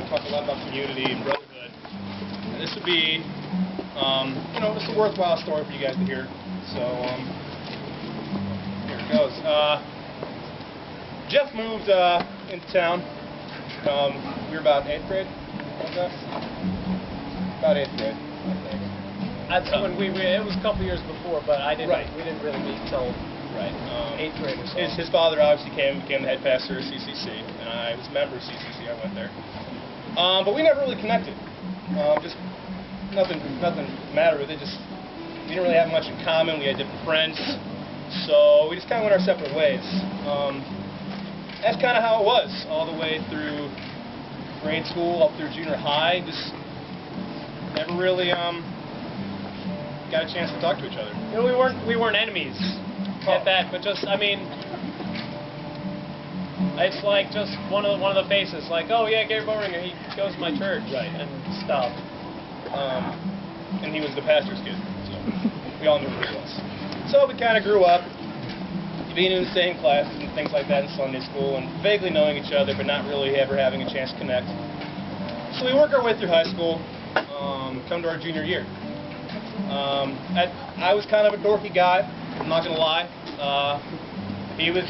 talk a lot about community and brotherhood. And this would be, you know, just a worthwhile story for you guys to hear. So, here it goes. Jeff moved into town. We were about 8th grade, I guess. About 8th grade, I think. That's when it was a couple years before, but we didn't really meet until 8th grade or so. His father obviously became the head pastor of CCC, and I was a member of CCC. I went there. But we never really connected. Just nothing mattered with it. Just we didn't really have much in common. We had different friends, so we just kind of went our separate ways. That's kind of how it was all the way through grade school up through junior high. Just never really got a chance to talk to each other. You know, we weren't enemies at that, but just, I mean, it's like just one of the faces, like, oh yeah, Gary Bowringer, he goes to my church, and stuff. And he was the pastor's kid, so we all knew who he was. So we kind of grew up, being in the same classes and things like that in Sunday school, and vaguely knowing each other, but not really ever having a chance to connect. So we work our way through high school, come to our junior year. I was kind of a dorky guy, I'm not gonna lie. He was,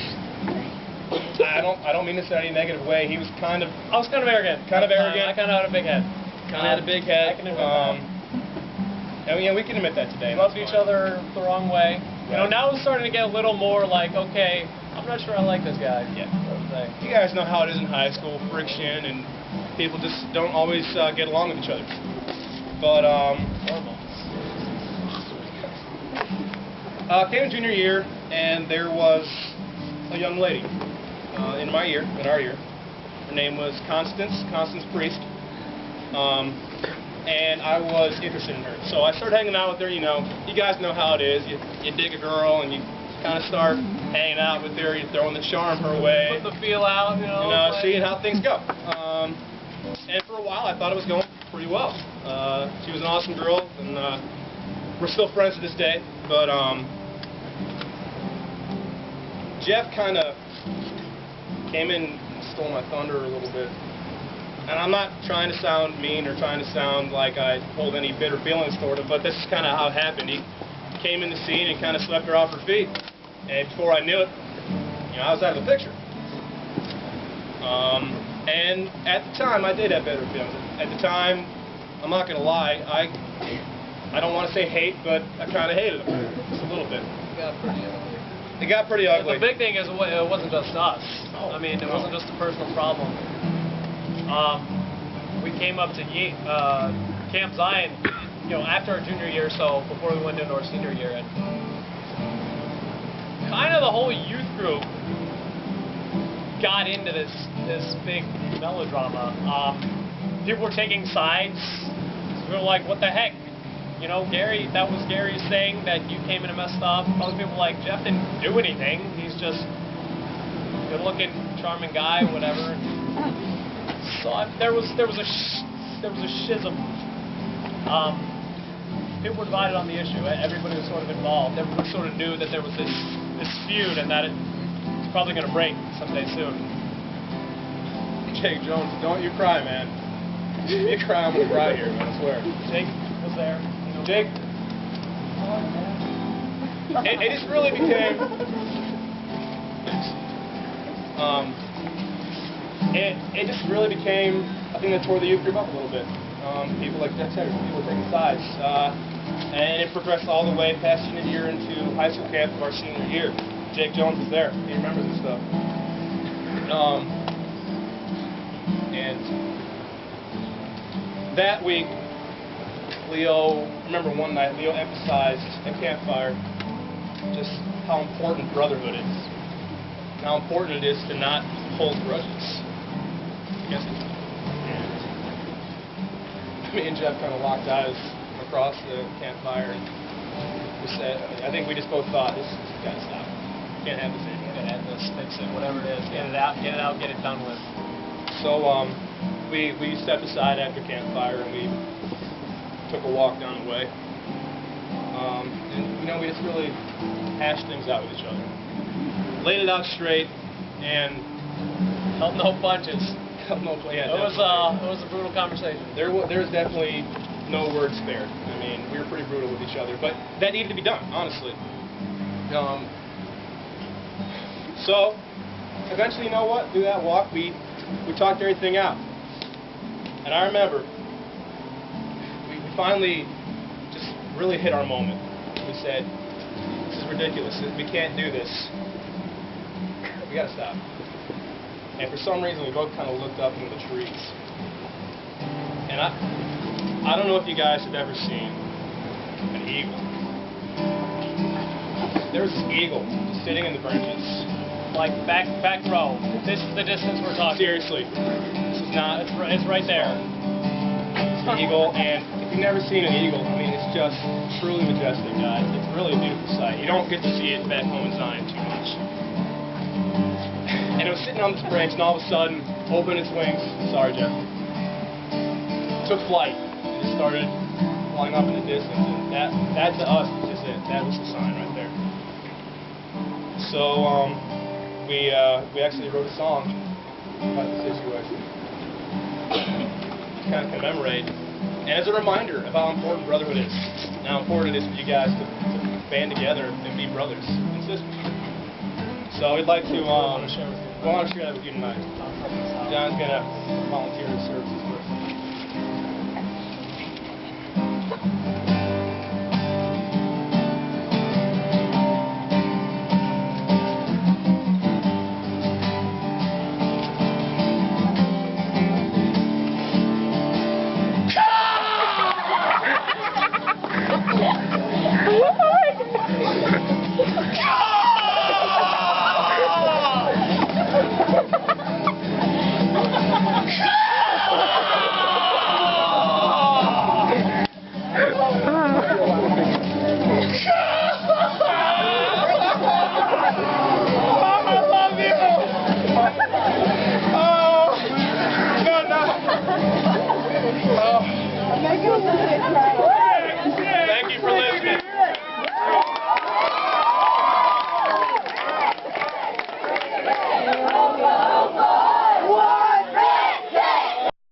I don't mean this in any negative way, he was kind of... I was kind of arrogant. Kind of arrogant. I kind of had a big head. Kind of had a big head. I can admit that. And yeah, we can admit that today. We loved each other the wrong way. Right. You know, now it's starting to get a little more like, okay, I'm not sure I like this guy. Yeah. You guys know how it is in high school, friction, and people just don't always get along with each other. But, came in junior year, and there was a young lady in our year. Her name was Constance Priest. And I was interested in her. So I started hanging out with her, you know. You guys know how it is. You dig a girl, and you kind of start hanging out with her, you're throwing the charm her way. Put the feel out, you know. Seeing how things go. And for a while, I thought it was going pretty well. She was an awesome girl, and we're still friends to this day. But Jeff kind of came in and stole my thunder a little bit. And I'm not trying to sound mean or trying to sound like I hold any bitter feelings toward him, but this is kind of how it happened. He came in the scene and kind of swept her off her feet. And before I knew it, you know, I was out of the picture. And at the time, I did have bitter feelings. At the time, I'm not going to lie, I don't want to say hate, but I kind of hated him. Just a little bit. It got pretty ugly. It got pretty ugly. The big thing is it wasn't just us. Oh, I mean, it wasn't just a personal problem. We came up to Camp Zion, you know, after our junior year, so before we went into our senior year, and kind of the whole youth group got into this big melodrama. People were taking sides. We were like, what the heck? You know, Gary, that was Gary's thing, that you came in and messed up. Other people were like, Jeff didn't do anything. He's just good-looking, charming guy, whatever. So there was a schism. People were divided on the issue. Everybody was sort of involved. Everybody sort of knew that there was this feud and that it's probably going to break someday soon. Jake Jones, don't you cry, man. If you cry, I'm going to cry here, man, I swear. Jake was there. You know, Jake, it just really became... It just really became a thing that tore the youth group up a little bit. People like Jeff said, people were taking sides. And it progressed all the way past senior year into high school camp of our senior year. Jake Jones was there. He remembers this stuff. And that week, remember one night, Leo emphasized at campfire just how important brotherhood is. How important it is to not hold grudges against each other. And me and Jeff kind of locked eyes across the campfire and we said, I think we just both thought, this has got to stop. Can't have this anymore. Can't have this, fix it, whatever it is. Get it out, get it done with. So we stepped aside after campfire and we took a walk down the way. And you know, we just really hashed things out with each other. Laid it out straight and held no punches. No, yeah, It definitely. was a brutal conversation. There was definitely no words spared. I mean, we were pretty brutal with each other, but that needed to be done, honestly. So, eventually, you know what? Through that walk, we talked everything out. And I remember, we finally just really hit our moment. We said, this is ridiculous. We can't do this. We gotta stop. And for some reason, we both kind of looked up into the trees. And I don't know if you guys have ever seen an eagle. There was this eagle just sitting in the branches. Like back row. This is the distance we're talking. Seriously, this is not. It's right there. It's an eagle, and if you've never seen an eagle, I mean, it's just truly majestic, guys. It's really a beautiful sight. You don't get to see it back home in Zion too much. And it was sitting on this branch, and all of a sudden, opened its wings. Sorry, Jeff. Took flight. And it started flying off in the distance, and that to us was just it. That was the sign right there. So, we actually wrote a song about the situation to kind of commemorate, and as a reminder of how important brotherhood is, and how important it is for you guys to band together and be brothers and sisters. So we'd like to we want to share that with you tonight. John's gonna volunteer his services for us.